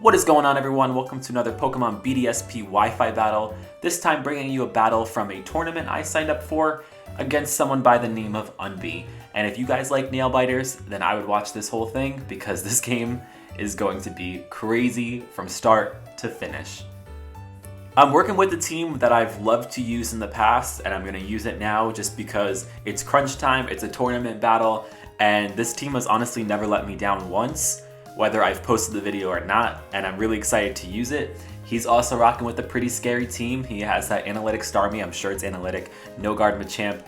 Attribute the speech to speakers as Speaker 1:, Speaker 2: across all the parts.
Speaker 1: What is going on, everyone? Welcome to another Pokemon Bdsp Wi-Fi battle. This time bringing you a battle from a tournament I signed up for against someone by the name of Unbe. And if you guys like nail biters, then I would watch this whole thing because this game is going to be crazy from start to finish. I'm working with a team that I've loved to use in the past, and I'm going to use it now just because it's crunch time, it's a tournament battle, and this team has honestly never let me down once, whether I've posted the video or not, and I'm really excited to use it. He's also rocking with a pretty scary team. He has that Analytic Starmie, I'm sure it's Analytic, No Guard Machamp.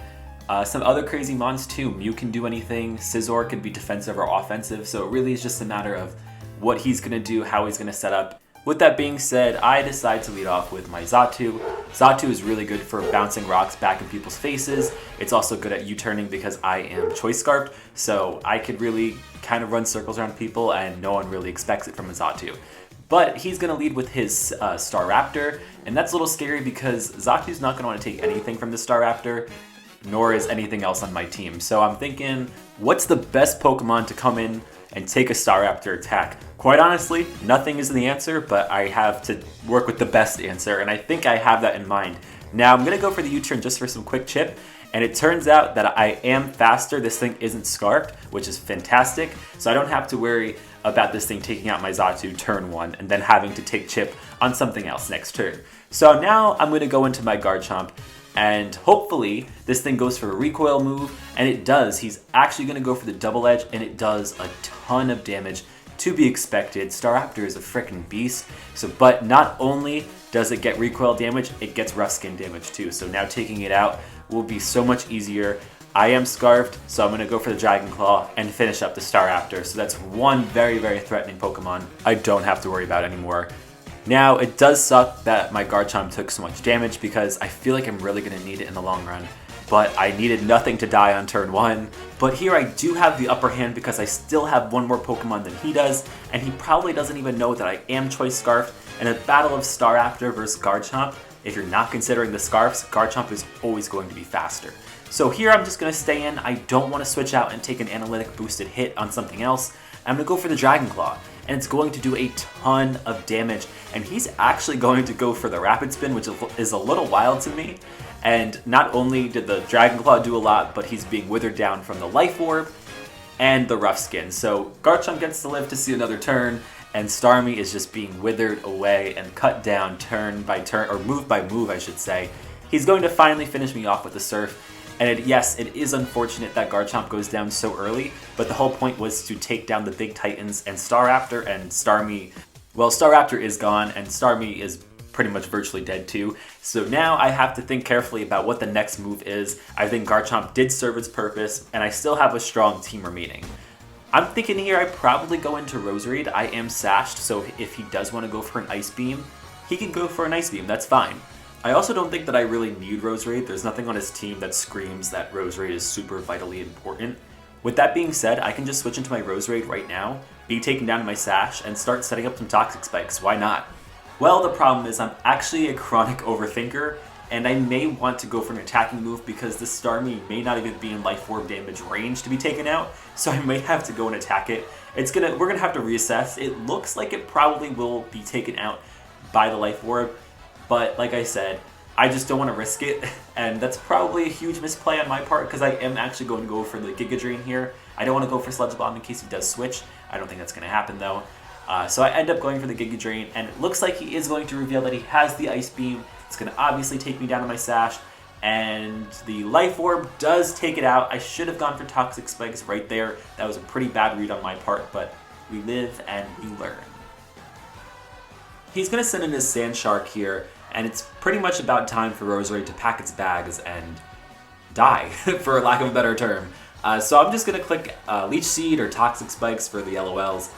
Speaker 1: Some other crazy mons too. Mew can do anything, Scizor can be defensive or offensive, so it really is just a matter of what he's going to do, how he's going to set up. With that being said, I decide to lead off with my Xatu. Xatu is really good for bouncing rocks back in people's faces. It's also good at U-turning because I am Choice Scarfed, so I could really kind of run circles around people and no one really expects it from a Xatu. But he's going to lead with his Staraptor, and that's a little scary because Xatu's not going to want to take anything from the Staraptor, nor is anything else on my team. So I'm thinking, what's the best Pokemon to come in and take a Staraptor attack? Quite honestly, nothing is the answer, but I have to work with the best answer, and I think I have that in mind. Now I'm gonna go for the U-turn just for some quick chip, and it turns out that I am faster. This thing isn't scarfed, which is fantastic, so I don't have to worry about this thing taking out my Xatu turn one and then having to take chip on something else next turn. So now I'm gonna go into my Garchomp, and hopefully this thing goes for a recoil move, and it does. He's actually going to go for the double edge, and it does a ton of damage, to be expected. Staraptor is a freaking beast. But not only does it get recoil damage, it gets rough skin damage too. So now taking it out will be so much easier. I am scarfed, so I'm going to go for the Dragon Claw and finish up the Staraptor. So that's one very, very threatening Pokemon I don't have to worry about anymore. Now, it does suck that my Garchomp took so much damage because I feel like I'm really going to need it in the long run. But I needed nothing to die on turn one. But here I do have the upper hand because I still have one more Pokemon than he does, and he probably doesn't even know that I am Choice Scarfed. In a battle of Staraptor versus Garchomp, if you're not considering the Scarfs, Garchomp is always going to be faster. So here I'm just going to stay in. I don't want to switch out and take an Analytic boosted hit on something else. I'm going to go for the Dragon Claw, and it's going to do a ton of damage. And he's actually going to go for the Rapid Spin, which is a little wild to me. And not only did the Dragon Claw do a lot, but he's being withered down from the Life Orb and the Rough Skin. So Garchomp gets to live to see another turn, and Starmie is just being withered away and cut down turn by turn, or move by move, I should say. He's going to finally finish me off with the Surf. And yes, it is unfortunate that Garchomp goes down so early, but the whole point was to take down the big Titans and Staraptor, and Starmie, well, Staraptor is gone, and Starmie is pretty much virtually dead too. So now I have to think carefully about what the next move is. I think Garchomp did serve its purpose, and I still have a strong team remaining. I'm thinking here I probably go into Roserade. I am sashed, so if he does want to go for an Ice Beam, he can go for an Ice Beam, that's fine. I also don't think that I really need Roserade. There's nothing on his team that screams that Roserade is super vitally important. With that being said, I can just switch into my Roserade right now, be taken down to my Sash, and start setting up some Toxic Spikes. Why not? Well, the problem is I'm actually a chronic overthinker, and I may want to go for an attacking move because this Starmie may not even be in Life Orb damage range to be taken out, so I may have to go and attack it. We're gonna have to reassess. It looks like it probably will be taken out by the Life Orb, but like I said, I just don't want to risk it, and that's probably a huge misplay on my part because I am actually going to go for the Giga Drain here. I don't want to go for Sludge Bomb in case he does switch. I don't think that's going to happen though. So I end up going for the Giga Drain, and it looks like he is going to reveal that he has the Ice Beam. It's going to obviously take me down to my Sash, and the Life Orb does take it out. I should have gone for Toxic Spikes right there. That was a pretty bad read on my part, but we live and we learn. He's going to send in his Sand Shark here, and it's pretty much about time for Roserade to pack its bags and die, for lack of a better term. So I'm just going to click Leech Seed or Toxic Spikes for the LOLs.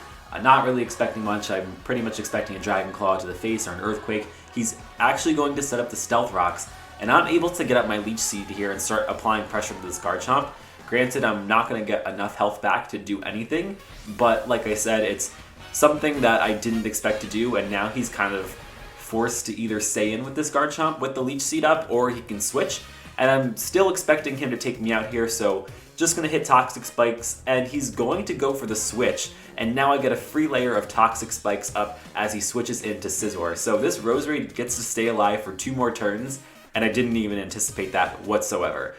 Speaker 1: Not really expecting much. I'm pretty much expecting a Dragon Claw to the face or an Earthquake. He's actually going to set up the Stealth Rocks, and I'm able to get up my Leech Seed here and start applying pressure to this Garchomp. Granted, I'm not going to get enough health back to do anything, but like I said, it's something that I didn't expect to do, and now he's kind of forced to either stay in with this Garchomp with the Leech Seed up, or he can switch. And I'm still expecting him to take me out here, so just going to hit Toxic Spikes, and he's going to go for the switch. and now I get a free layer of Toxic Spikes up as he switches into Scizor. So this Roserade gets to stay alive for 2 more turns, and I didn't even anticipate that whatsoever.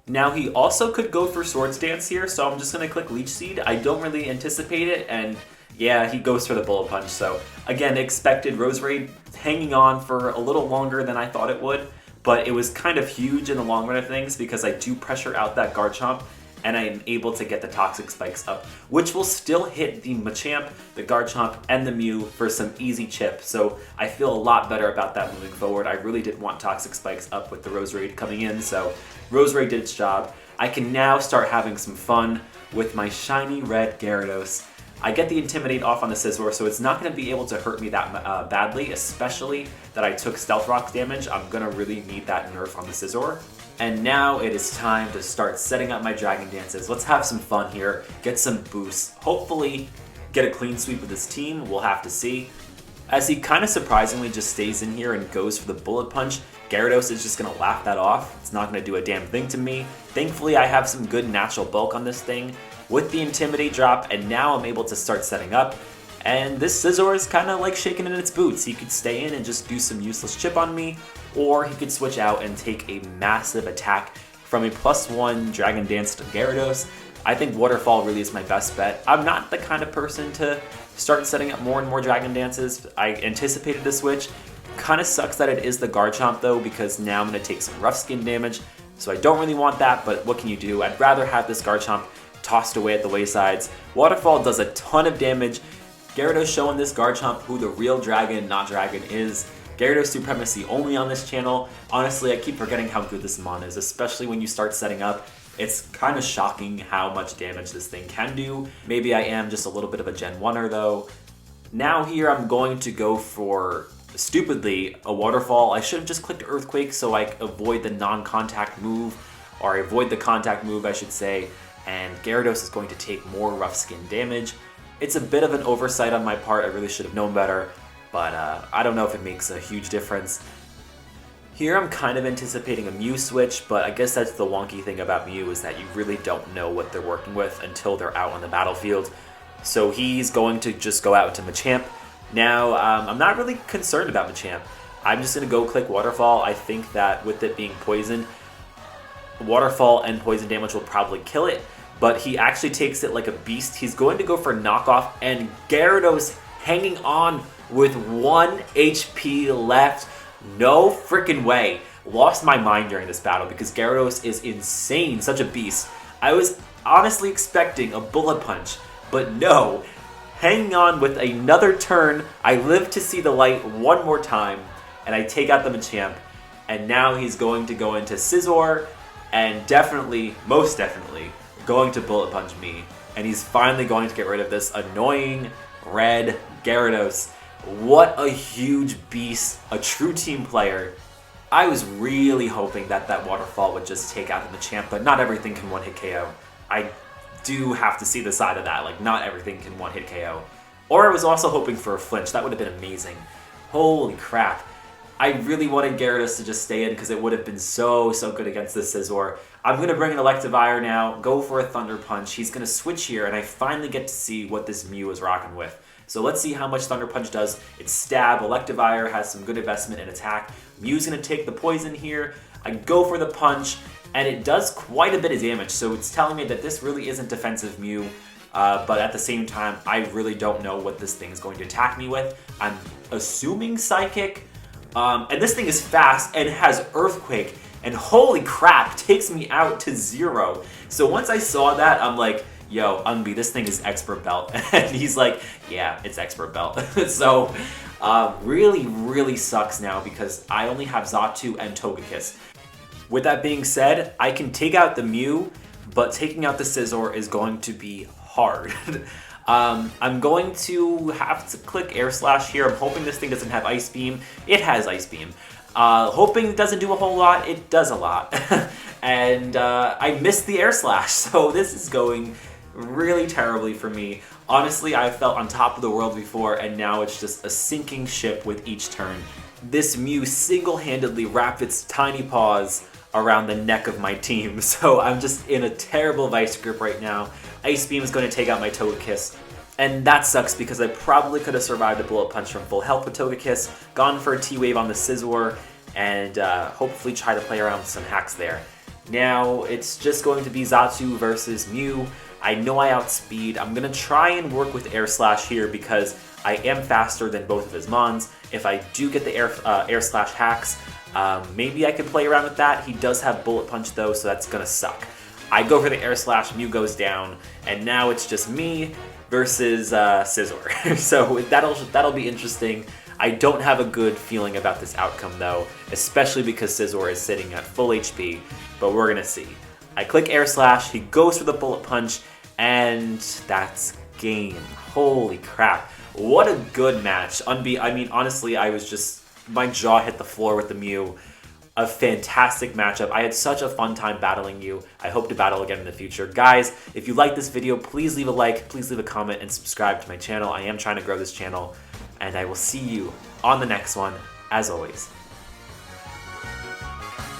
Speaker 1: Now he also could go for Swords Dance here, so I'm just going to click Leech Seed. I don't really anticipate it, and yeah, he goes for the Bullet Punch. So again, expected Roserade hanging on for a little longer than I thought it would, but it was kind of huge in the long run of things because I do pressure out that Garchomp, and I am able to get the Toxic Spikes up, which will still hit the Machamp, the Garchomp, and the Mew for some easy chip. So I feel a lot better about that moving forward. I really didn't want Toxic Spikes up with the Roserade coming in, so Roserade did its job. I can now start having some fun with my shiny red Gyarados. I get the Intimidate off on the Scizor, so it's not going to be able to hurt me that badly, especially that I took Stealth Rock damage. I'm going to really need that nerf on the Scizor. And now it is time to start setting up my Dragon Dances. Let's have some fun here, get some boosts, hopefully get a clean sweep with this team. We'll have to see. As he kind of surprisingly just stays in here and goes for the Bullet Punch, Gyarados is just going to laugh that off. It's not going to do a damn thing to me. Thankfully, I have some good natural bulk on this thing with the Intimidate drop, and now I'm able to start setting up. And this Scizor is kind of like shaking in its boots. He could stay in and just do some useless chip on me, or he could switch out and take a massive attack from a +1 Dragon Dance to Gyarados. I think Waterfall really is my best bet. I'm not the kind of person to start setting up more and more Dragon Dances. I anticipated the switch. Kind of sucks that it is the Garchomp though, because now I'm going to take some rough skin damage. So I don't really want that, but what can you do? I'd rather have this Garchomp tossed away at the waysides. Waterfall does a ton of damage. Gyarados showing this Garchomp who the real dragon, not dragon, is. Gyarados Supremacy only on this channel. Honestly, I keep forgetting how good this Mon is, especially when you start setting up. It's kind of shocking how much damage this thing can do. Maybe I am just a little bit of a Gen 1er though. Now here I'm going to go for, stupidly, a Waterfall. I should have just clicked Earthquake so I avoid the non-contact move, or avoid the contact move I should say, and Gyarados is going to take more rough skin damage. It's a bit of an oversight on my part. I really should have known better, but I don't know if it makes a huge difference. Here I'm kind of anticipating a Mew switch, but I guess that's the wonky thing about Mew, is that you really don't know what they're working with until they're out on the battlefield. So he's going to just go out to Machamp. Now, I'm not really concerned about Machamp. I'm just going to go click Waterfall. I think that with it being poisoned, Waterfall and poison damage will probably kill it, but he actually takes it like a beast. He's going to go for knockoff, and Gyarados hanging on with 1 HP left. No freaking way. Lost my mind during this battle because Gyarados is insane, such a beast. I was honestly expecting a Bullet Punch, but no. Hanging on with another turn, I live to see the light one more time, and I take out the Machamp, and now he's going to go into Scizor, and definitely, most definitely, going to Bullet Punch me. And he's finally going to get rid of this annoying red Gyarados. What a huge beast, a true team player. I was really hoping that that Waterfall would just take out the Machamp, but not everything can one-hit KO. I do have to see the side of that, like not everything can one-hit KO. Or I was also hoping for a flinch, that would have been amazing. Holy crap. I really wanted Gyarados to just stay in because it would have been so good against this Scizor. I'm going to bring an Electivire now, go for a Thunder Punch. He's going to switch here, and I finally get to see what this Mew is rocking with. So let's see how much Thunder Punch does. It's Stab. Electivire has some good investment in attack. Mew's going to take the poison here. I go for the punch, and it does quite a bit of damage. So it's telling me that this really isn't defensive Mew. But at the same time, I really don't know what this thing is going to attack me with. I'm assuming Psychic. And this thing is fast and has Earthquake. And holy crap, takes me out to 0. So once I saw that, I'm like, yo, Unbe, this thing is Expert Belt. And he's like, yeah, it's Expert Belt. So really sucks now because I only have Xatu and Togekiss. With that being said, I can take out the Mew, but taking out the Scizor is going to be hard. I'm going to have to click Air Slash here. I'm hoping this thing doesn't have Ice Beam. It has Ice Beam. Hoping it doesn't do a whole lot. It does a lot. And I missed the Air Slash, so this is going really terribly for me. Honestly, I felt on top of the world before, and now it's just a sinking ship with each turn. This Mew single-handedly wrapped its tiny paws around the neck of my team, so I'm just in a terrible vice grip right now. Ice Beam is going to take out my Togekiss, And that sucks because I probably could have survived a Bullet Punch from full health with Togekiss, gone for a T-Wave on the Scizor, and hopefully try to play around with some hacks there. Now, it's just going to be Xatu versus Mew. I know I outspeed. I'm going to try and work with Air Slash here because I am faster than both of his Mons. If I do get the Air Slash hacks, maybe I can play around with that. He does have Bullet Punch though, so that's going to suck. I go for the Air Slash, Mew goes down, and now it's just me versus Scizor. So that'll be interesting. I don't have a good feeling about this outcome though, especially because Scizor is sitting at full HP, but we're gonna see. I click Air Slash, he goes for the Bullet Punch, and that's game. Holy crap. What a good match. Unbe, I mean, honestly, my jaw hit the floor with the Mew. A fantastic matchup. I had such a fun time battling you. I hope to battle again in the future. Guys, if you like this video, please leave a like, please leave a comment, and subscribe to my channel. I am trying to grow this channel, and I will see you on the next one, as always.